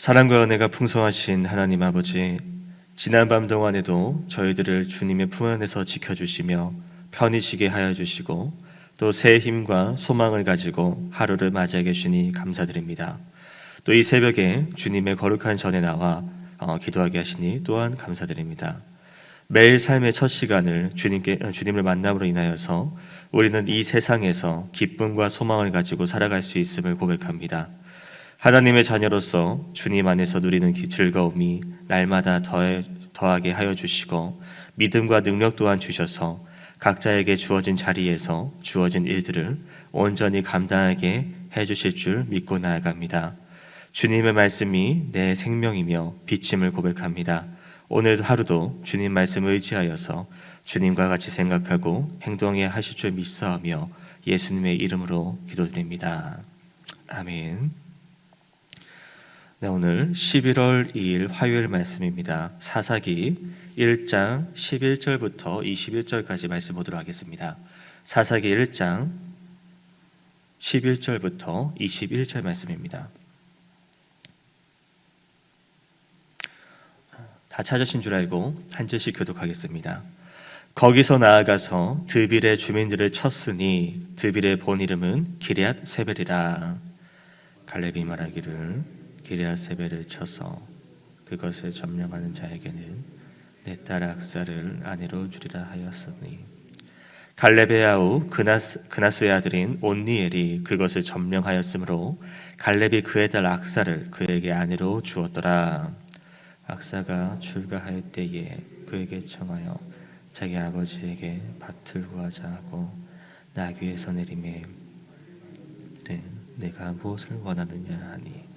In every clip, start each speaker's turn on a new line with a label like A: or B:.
A: 사랑과 은혜가 풍성하신 하나님 아버지, 지난 밤 동안에도 저희들을 주님의 품 안에서 지켜주시며 편히 쉬게 하여 주시고 또 새 힘과 소망을 가지고 하루를 맞이하게 주시니 감사드립니다. 또 이 새벽에 주님의 거룩한 전에 나와 기도하게 하시니 또한 감사드립니다. 매일 삶의 첫 시간을 주님을 만남으로 인하여서 우리는 이 세상에서 기쁨과 소망을 가지고 살아갈 수 있음을 고백합니다. 하나님의 자녀로서 주님 안에서 누리는 즐거움이 날마다 더하게 하여 주시고 믿음과 능력 또한 주셔서 각자에게 주어진 자리에서 주어진 일들을 온전히 감당하게 해주실 줄 믿고 나아갑니다. 주님의 말씀이 내 생명이며 빛임을 고백합니다. 오늘 하루도 주님 말씀을 의지하여서 주님과 같이 생각하고 행동해 하실 줄 믿사오며 예수님의 이름으로 기도드립니다. 아멘. 네, 오늘 11월 2일 화요일 말씀입니다. 사사기 1장 11절부터 21절까지 말씀 보도록 하겠습니다. 사사기 1장 11절부터 21절 말씀입니다. 다 찾으신 줄 알고 한 절씩 교독하겠습니다. 거기서 나아가서 드빌의 주민들을 쳤으니 드빌의 본 이름은 기럇 세벨이라. 갈렙이 말하기를 기럇 세벨을 쳐서 그것을 점령하는 자에게는 내 딸 악사를 아내로 주리라 하였으니 갈렙의 아우 그나스의 아들인 온니엘이 그것을 점령하였으므로 갈렙이 그의 딸 악사를 그에게 아내로 주었더라. 악사가 출가할 때에 그에게 청하여 자기 아버지에게 밭을 구하자 하고 나귀에서 내리매 내가 무엇을 원하느냐 하니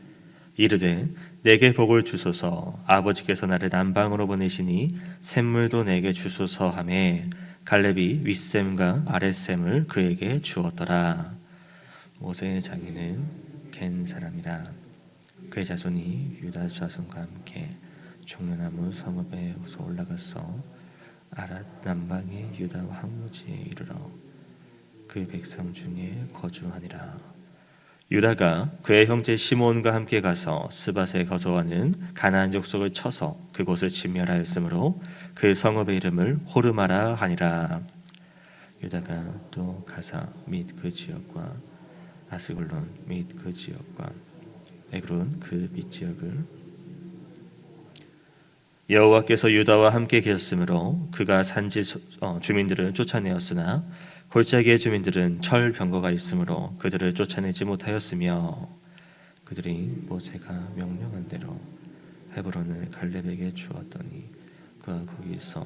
A: 이르되 내게 복을 주소서. 아버지께서 나를 남방으로 보내시니 샘물도 내게 주소서 하매 갈렙이 윗샘과 아랫샘을 그에게 주었더라. 모세의 자기는 겐 사람이라. 그의 자손이 유다 자손과 함께 종려나무 성읍에 올라가서 아랏 남방의 유다 황무지에 이르러 그 백성 중에 거주하니라. 유다가 그의 형제 시몬과 함께 가서 스밧에 거주하는 가나안 족속을 쳐서 그곳을 진멸하였으므로 그 성읍의 이름을 호르마라 하니라. 유다가 또 가사 및 그 지역과 아스글론 및 그 지역과 에그론 그 밑지역을 여호와께서 유다와 함께 계셨으므로 그가 산지 주민들을 쫓아내었으나 골짜기의 주민들은 철 병거가 있으므로 그들을 쫓아내지 못하였으며 그들이 모세가 명령한 대로 헤브론을 갈렙에게 주었더니 그가 거기서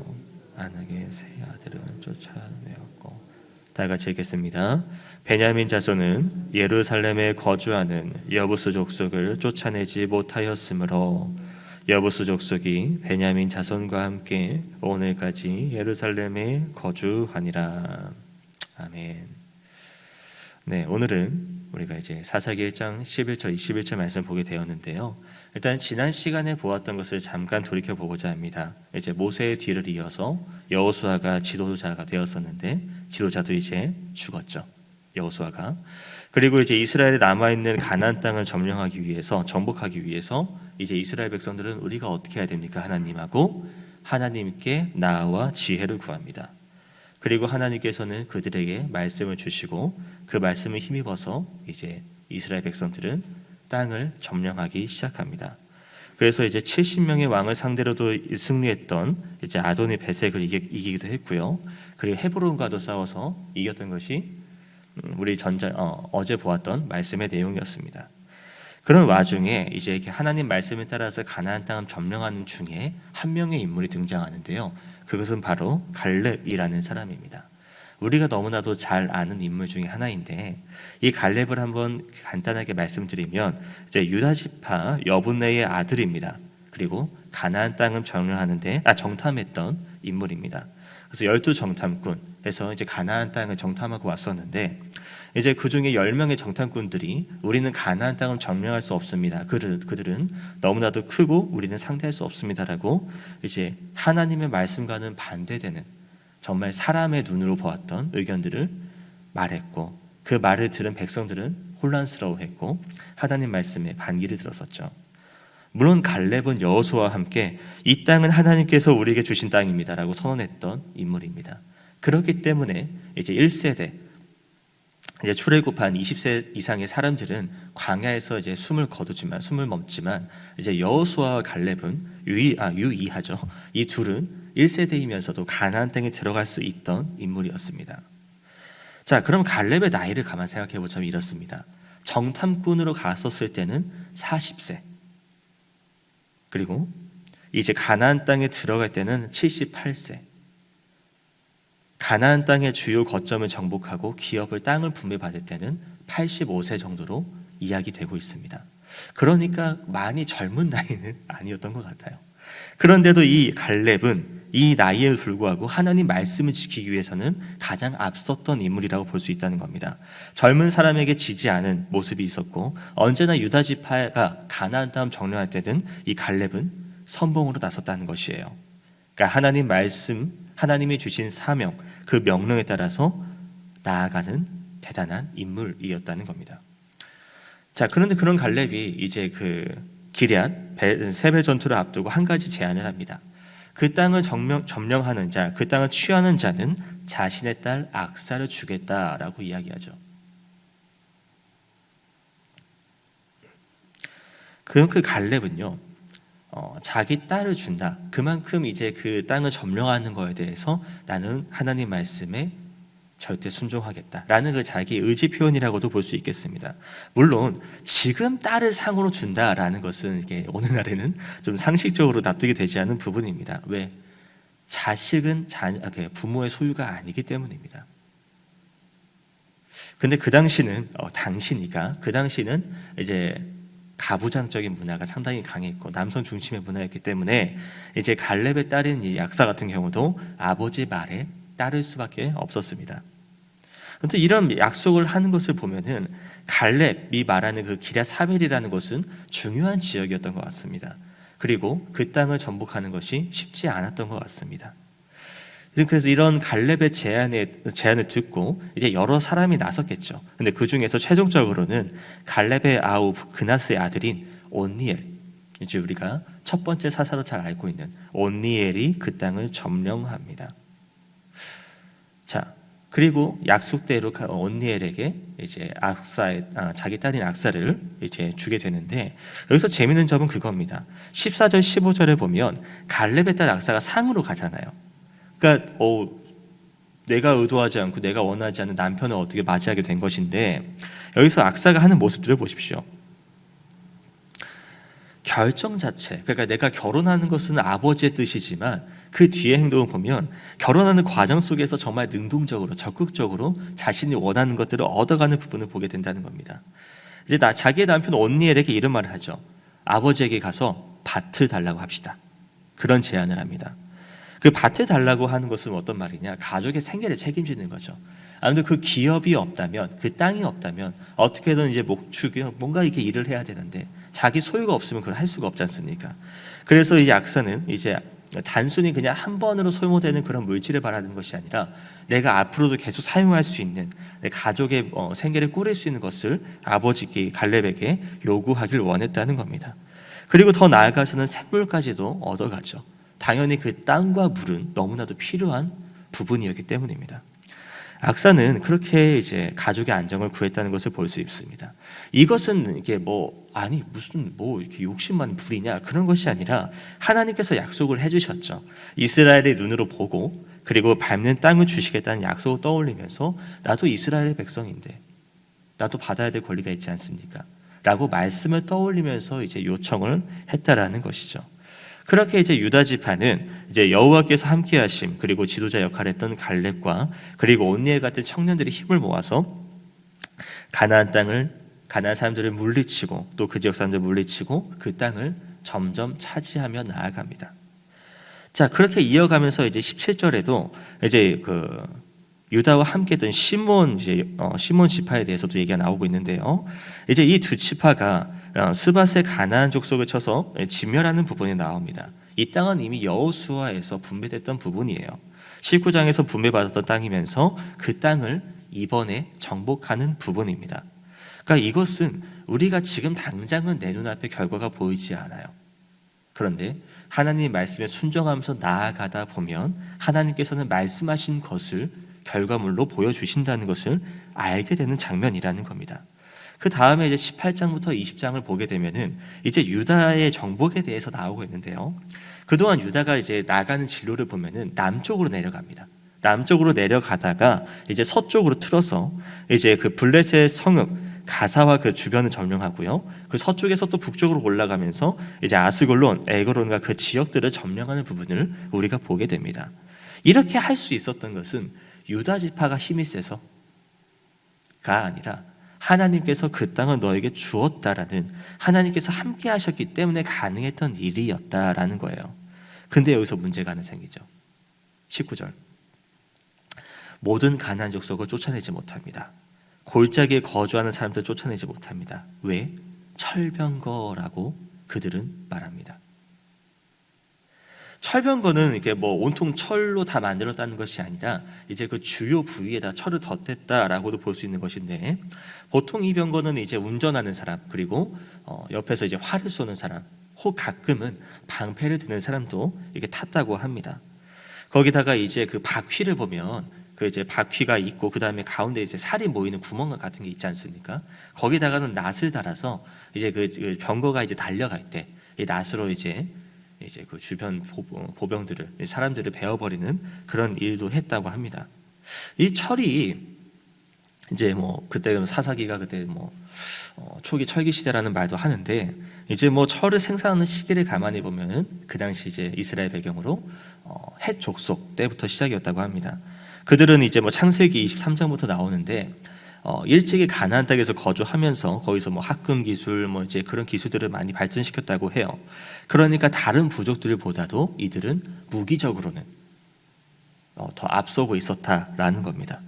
A: 안악의 세 아들을 쫓아내었고. 다 같이 읽겠습니다. 베냐민 자손은 예루살렘에 거주하는 여부스 족속을 쫓아내지 못하였으므로 여부스 족속이 베냐민 자손과 함께 오늘까지 예루살렘에 거주하니라. 아멘. 네, 오늘은 우리가 이제 사사기 1장 11절 21절 말씀 보게 되었는데요. 일단 지난 시간에 보았던 것을 잠깐 돌이켜 보고자 합니다. 이제 모세의 뒤를 이어서 여호수아가 지도자가 되었었는데 지도자도 이제 죽었죠. 여호수아가. 그리고 이제 이스라엘에 남아 있는 가나안 땅을 점령하기 위해서 정복하기 위해서 이제 이스라엘 백성들은 우리가 어떻게 해야 됩니까? 하나님하고 하나님께 나아와 지혜를 구합니다. 그리고 하나님께서는 그들에게 말씀을 주시고 그 말씀을 힘입어서 이제 이스라엘 백성들은 땅을 점령하기 시작합니다. 그래서 이제 70명의 왕을 상대로도 승리했던 이제 아도니 베색을 이기기도 했고요. 그리고 헤브론과도 싸워서 이겼던 것이 우리 어제 보았던 말씀의 내용이었습니다. 그런 와중에 이제 이렇게 하나님 말씀에 따라서 가나안 땅을 점령하는 중에 한 명의 인물이 등장하는데요. 그것은 바로 갈렙이라는 사람입니다. 우리가 너무나도 잘 아는 인물 중에 하나인데 이 갈렙을 한번 간단하게 말씀드리면 이제 유다 지파 여분네의 아들입니다. 그리고 가나안 땅을 정탐했던 인물입니다. 그래서 12정탐꾼에서 이제 가나안 땅을 정탐하고 왔었는데 이제 그 중에 10명의 정탐꾼들이 우리는 가나안 땅을 점령할 수 없습니다. 그들은 너무나도 크고 우리는 상대할 수 없습니다라고 이제 하나님의 말씀과는 반대되는 정말 사람의 눈으로 보았던 의견들을 말했고 그 말을 들은 백성들은 혼란스러워했고 하나님 말씀에 반기를 들었었죠. 물론 갈렙은 여호수아와 함께 이 땅은 하나님께서 우리에게 주신 땅입니다라고 선언했던 인물입니다. 그렇기 때문에 이제 1세대 이제 출애굽한 20세 이상의 사람들은 광야에서 이제 숨을 멈지만 이제 여호수아와 갈렙은 유이하죠. 이 둘은 1세대이면서도 가나안 땅에 들어갈 수 있던 인물이었습니다. 자, 그럼 갈렙의 나이를 가만 생각해 보자면 이렇습니다. 정탐꾼으로 갔었을 때는 40세. 그리고 이제 가나안 땅에 들어갈 때는 78세. 가나안 땅의 주요 거점을 정복하고 기업을 땅을 분배받을 때는 85세 정도로 이야기되고 있습니다. 그러니까 많이 젊은 나이는 아니었던 것 같아요. 그런데도 이 갈렙은 이 나이에 불구하고 하나님 말씀을 지키기 위해서는 가장 앞섰던 인물이라고 볼 수 있다는 겁니다. 젊은 사람에게 지지 않은 모습이 있었고 언제나 유다 지파가 가나안 땅을 점령할 때는 이 갈렙은 선봉으로 나섰다는 것이에요. 그러니까 하나님 말씀, 하나님이 주신 사명, 그 명령에 따라서 나아가는 대단한 인물이었다는 겁니다. 자, 그런데 그런 갈렙이 이제 그 기럇 세벨 전투를 앞두고 한 가지 제안을 합니다. 그 땅을 점령하는 자, 그 땅을 취하는 자는 자신의 딸 악사를 주겠다라고 이야기하죠. 그럼 그 갈렙은요, 자기 딸을 준다. 그만큼 이제 그 땅을 점령하는 거에 대해서 나는 하나님 말씀에 절대 순종하겠다라는 그 자기 의지 표현이라고도 볼 수 있겠습니다. 물론 지금 딸을 상으로 준다라는 것은 이게 오늘날에는 좀 상식적으로 납득이 되지 않는 부분입니다. 왜? 자식은 부모의 소유가 아니기 때문입니다. 근데 그 당시는 당시니까 그 당시는 이제 가부장적인 문화가 상당히 강했고 남성 중심의 문화였기 때문에 이제 갈렙의 딸인 이 약사 같은 경우도 아버지 말에 따를 수밖에 없었습니다. 아무튼 이런 약속을 하는 것을 보면은 갈렙이 말하는 그 기럇사벨이라는 곳은 중요한 지역이었던 것 같습니다. 그리고 그 땅을 정복하는 것이 쉽지 않았던 것 같습니다. 그래서 이런 갈렙의 제안을 듣고 이제 여러 사람이 나섰겠죠. 근데 그 중에서 최종적으로는 갈렙의 아우 그나스의 아들인 온니엘, 이제 우리가 첫 번째 사사로 잘 알고 있는 온니엘이 그 땅을 점령합니다. 자, 그리고 약속대로 온니엘에게 이제 자기 딸인 악사를 이제 주게 되는데 여기서 재밌는 점은 그겁니다. 14절 15절에 보면 갈렙의 딸 악사가 상으로 가잖아요. 그러니까 내가 의도하지 않고 내가 원하지 않는 남편을 어떻게 맞이하게 된 것인데 여기서 악사가 하는 모습들을 보십시오. 결정 자체, 그러니까 내가 결혼하는 것은 아버지의 뜻이지만 그 뒤에 행동을 보면 결혼하는 과정 속에서 정말 능동적으로 적극적으로 자신이 원하는 것들을 얻어가는 부분을 보게 된다는 겁니다. 이제 자기의 남편 온니엘에게 이런 말을 하죠. 아버지에게 가서 밭을 달라고 합시다. 그런 제안을 합니다. 그 밭을 달라고 하는 것은 어떤 말이냐? 가족의 생계를 책임지는 거죠. 아무튼 그 기업이 없다면, 그 땅이 없다면 어떻게든 이제 뭔가 이렇게 일을 해야 되는데 자기 소유가 없으면 그걸 할 수가 없지 않습니까? 그래서 이 약사는 이제 단순히 그냥 한 번으로 소모되는 그런 물질을 바라는 것이 아니라 내가 앞으로도 계속 사용할 수 있는 내 가족의 생계를 꾸릴 수 있는 것을 아버지 갈렙에게 요구하길 원했다는 겁니다. 그리고 더 나아가서는 샘물까지도 얻어가죠. 당연히 그 땅과 물은 너무나도 필요한 부분이었기 때문입니다. 악사는 그렇게 이제 가족의 안정을 구했다는 것을 볼 수 있습니다. 이것은 이게 무슨 이렇게 욕심만 부리냐 그런 것이 아니라 하나님께서 약속을 해주셨죠. 이스라엘의 눈으로 보고 그리고 밟는 땅을 주시겠다는 약속을 떠올리면서 나도 이스라엘의 백성인데 나도 받아야 될 권리가 있지 않습니까? 라고 말씀을 떠올리면서 이제 요청을 했다라는 것이죠. 그렇게 이제 유다 지파는 이제 여호와께서 함께하심 그리고 지도자 역할을 했던 갈렙과 그리고 온니엘 같은 청년들이 힘을 모아서 가나안 사람들을 물리치고 또 그 지역 사람들을 물리치고 그 땅을 점점 차지하며 나아갑니다. 자, 그렇게 이어가면서 이제 17절에도 이제 그 유다와 함께했던 시몬 지파에 대해서도 얘기가 나오고 있는데요. 이제 이 두 지파가 스밧의 가나안 족속을 쳐서 진멸하는 부분이 나옵니다. 이 땅은 이미 여호수아에서 분배됐던 부분이에요. 19장에서 분배받았던 땅이면서 그 땅을 이번에 정복하는 부분입니다. 그러니까 이것은 우리가 지금 당장은 내 눈앞에 결과가 보이지 않아요. 그런데 하나님 말씀에 순종하면서 나아가다 보면 하나님께서는 말씀하신 것을 결과물로 보여주신다는 것을 알게 되는 장면이라는 겁니다. 그 다음에 이제 18장부터 20장을 보게 되면은 이제 유다의 정복에 대해서 나오고 있는데요. 그동안 유다가 이제 나가는 진로를 보면은 남쪽으로 내려갑니다. 남쪽으로 내려가다가 이제 서쪽으로 틀어서 이제 그 블레셋 성읍 가사와 그 주변을 점령하고요. 그 서쪽에서 또 북쪽으로 올라가면서 이제 아스골론, 에그론과 그 지역들을 점령하는 부분을 우리가 보게 됩니다. 이렇게 할 수 있었던 것은 유다 지파가 힘이 세서가 아니라 하나님께서 그 땅을 너에게 주었다라는, 하나님께서 함께 하셨기 때문에 가능했던 일이었다라는 거예요. 근데 여기서 문제가 하나 생기죠. 19절. 모든 가나안 족속을 쫓아내지 못합니다. 골짜기에 거주하는 사람들 쫓아내지 못합니다. 왜? 철병거라고 그들은 말합니다. 철병거는 이렇게 뭐 온통 철로 다 만들었다는 것이 아니라 이제 그 주요 부위에다 철을 덧댔다라고도 볼 수 있는 것인데, 보통 이 병거는 이제 운전하는 사람, 그리고 옆에서 이제 활을 쏘는 사람, 혹 가끔은 방패를 드는 사람도 이게 탔다고 합니다. 거기다가 이제 그 바퀴를 보면 그 이제 바퀴가 있고 그 다음에 가운데 이제 살이 모이는 구멍 같은 게 있지 않습니까? 거기다가는 낫을 달아서 이제 그 병거가 이제 달려갈 때 이 낫으로 이제 그 주변 보병들을, 사람들을 베어버리는 그런 일도 했다고 합니다. 이 철이 이제 뭐 그때 사사기가 그때 뭐 초기 철기 시대라는 말도 하는데, 이제 뭐 철을 생산하는 시기를 가만히 보면은 그 당시 이제 이스라엘 배경으로 헷 족속 때부터 시작이었다고 합니다. 그들은 이제 뭐 창세기 23장부터 나오는데 일찍이 가나안 땅에서 거주하면서 거기서 뭐 합금 기술 뭐 이제 그런 기술들을 많이 발전시켰다고 해요. 그러니까 다른 부족들보다도 이들은 무기적으로는 더 앞서고 있었다라는 겁니다.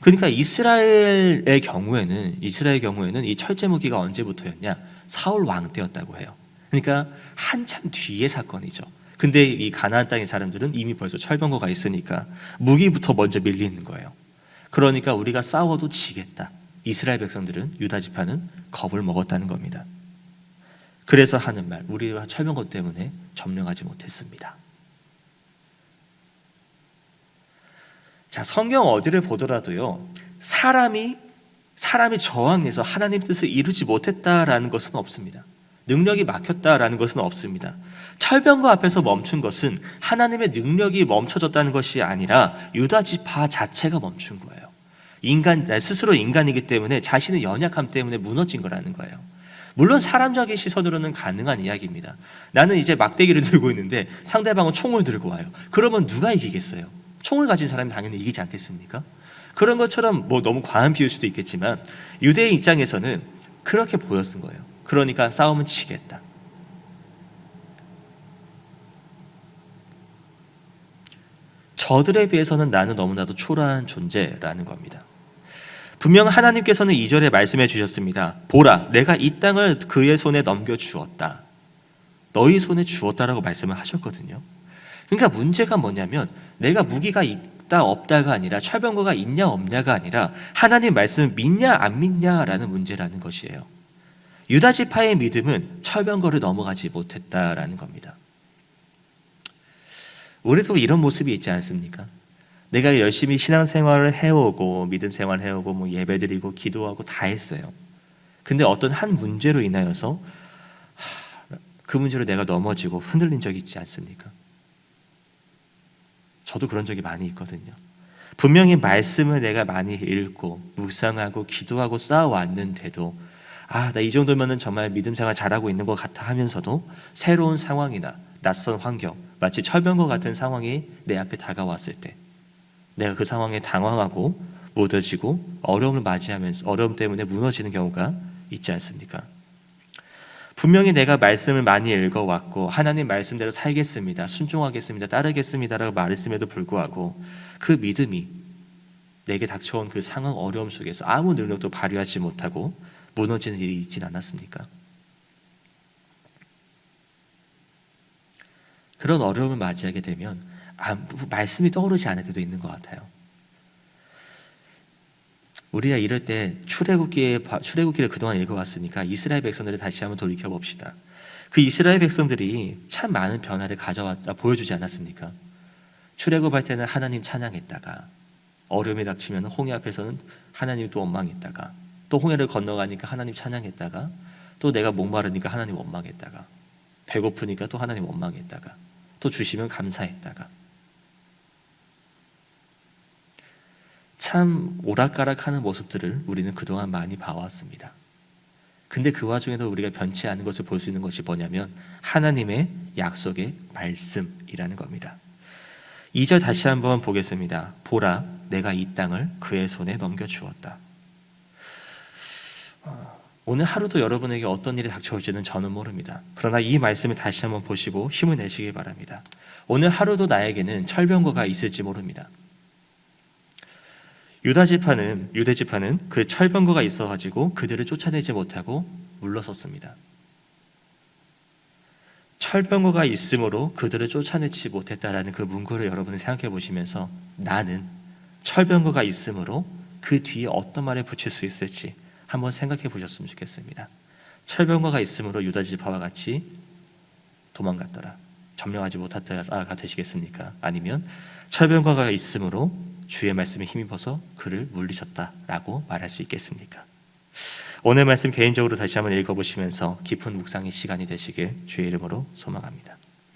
A: 그러니까 이스라엘 경우에는 이 철제 무기가 언제부터였냐? 사울 왕 때였다고 해요. 그러니까 한참 뒤의 사건이죠. 근데 이 가나안 땅의 사람들은 이미 벌써 철병거가 있으니까 무기부터 먼저 밀리는 거예요. 그러니까 우리가 싸워도 지겠다. 이스라엘 백성들은, 유다 지파는 겁을 먹었다는 겁니다. 그래서 하는 말, 우리가 철병거 때문에 점령하지 못했습니다. 자, 성경 어디를 보더라도요, 사람이 저항해서 하나님 뜻을 이루지 못했다라는 것은 없습니다. 능력이 막혔다라는 것은 없습니다. 철병거 앞에서 멈춘 것은 하나님의 능력이 멈춰졌다는 것이 아니라 유다 지파 자체가 멈춘 거예요. 스스로 인간이기 때문에 자신의 연약함 때문에 무너진 거라는 거예요. 물론 사람적인 시선으로는 가능한 이야기입니다. 나는 이제 막대기를 들고 있는데 상대방은 총을 들고 와요. 그러면 누가 이기겠어요? 총을 가진 사람이 당연히 이기지 않겠습니까? 그런 것처럼 뭐 너무 과한 비유일 수도 있겠지만 유대의 입장에서는 그렇게 보였던 거예요. 그러니까 싸움은 치겠다. 저들에 비해서는 나는 너무나도 초라한 존재라는 겁니다. 분명 하나님께서는 2절에 말씀해 주셨습니다. 보라, 내가 이 땅을 그의 손에 넘겨주었다. 너희 손에 주었다라고 말씀을 하셨거든요. 그러니까 문제가 뭐냐면 내가 무기가 있다 없다가 아니라 철병거가 있냐 없냐가 아니라 하나님 말씀을 믿냐 안 믿냐라는 문제라는 것이에요. 유다 지파의 믿음은 철병거를 넘어가지 못했다라는 겁니다. 우리도 이런 모습이 있지 않습니까? 내가 열심히 신앙생활을 해오고 믿음 생활을 해오고 뭐 예배드리고 기도하고 다 했어요. 근데 어떤 한 문제로 인하여서 그 문제로 내가 넘어지고 흔들린 적이 있지 않습니까? 저도 그런 적이 많이 있거든요. 분명히 말씀을 내가 많이 읽고 묵상하고 기도하고 쌓아왔는데도 나 이 정도면은 정말 믿음 생활 잘하고 있는 것 같아 하면서도 새로운 상황이나 낯선 환경, 마치 철병거 같은 상황이 내 앞에 다가왔을 때 내가 그 상황에 당황하고 무뎌지고 어려움을 맞이하면서 어려움 때문에 무너지는 경우가 있지 않습니까? 분명히 내가 말씀을 많이 읽어왔고 하나님 말씀대로 살겠습니다, 순종하겠습니다, 따르겠습니다라고 말했음에도 불구하고 그 믿음이 내게 닥쳐온 그 상황 어려움 속에서 아무 능력도 발휘하지 못하고 무너지는 일이 있진 않았습니까? 그런 어려움을 맞이하게 되면 말씀이 떠오르지 않을 때도 있는 것 같아요. 우리가 이럴 때 출애굽기를 그동안 읽어왔으니까 이스라엘 백성들을 다시 한번 돌이켜 봅시다. 그 이스라엘 백성들이 참 많은 변화를 보여주지 않았습니까? 출애굽할 때는 하나님 찬양했다가 어려움이 닥치면 홍해 앞에서는 하나님 또 원망했다가 또 홍해를 건너가니까 하나님 찬양했다가 또 내가 목마르니까 하나님 원망했다가 배고프니까 또 하나님 원망했다가 또 주시면 감사했다가 참 오락가락하는 모습들을 우리는 그동안 많이 봐왔습니다. 근데 그 와중에도 우리가 변치 않은 것을 볼 수 있는 것이 뭐냐면 하나님의 약속의 말씀이라는 겁니다. 2절 다시 한번 보겠습니다. 보라, 내가 이 땅을 그의 손에 넘겨주었다. 오늘 하루도 여러분에게 어떤 일이 닥쳐올지는 저는 모릅니다. 그러나 이 말씀을 다시 한번 보시고 힘을 내시기 바랍니다. 오늘 하루도 나에게는 철병거가 있을지 모릅니다. 유대 지파는 그 철병거가 있어가지고 그들을 쫓아내지 못하고 물러섰습니다. 철병거가 있으므로 그들을 쫓아내지 못했다라는 그 문구를 여러분이 생각해 보시면서 나는 철병거가 있으므로 그 뒤에 어떤 말을 붙일 수 있을지 한번 생각해 보셨으면 좋겠습니다. 철병거가 있으므로 유다 지파와 같이 도망갔더라, 점령하지 못하더라가 되시겠습니까? 아니면 철병거가 있으므로 주의 말씀에 힘입어서 그를 물리쳤다라고 말할 수 있겠습니까? 오늘 말씀 개인적으로 다시 한번 읽어보시면서 깊은 묵상의 시간이 되시길 주의 이름으로 소망합니다.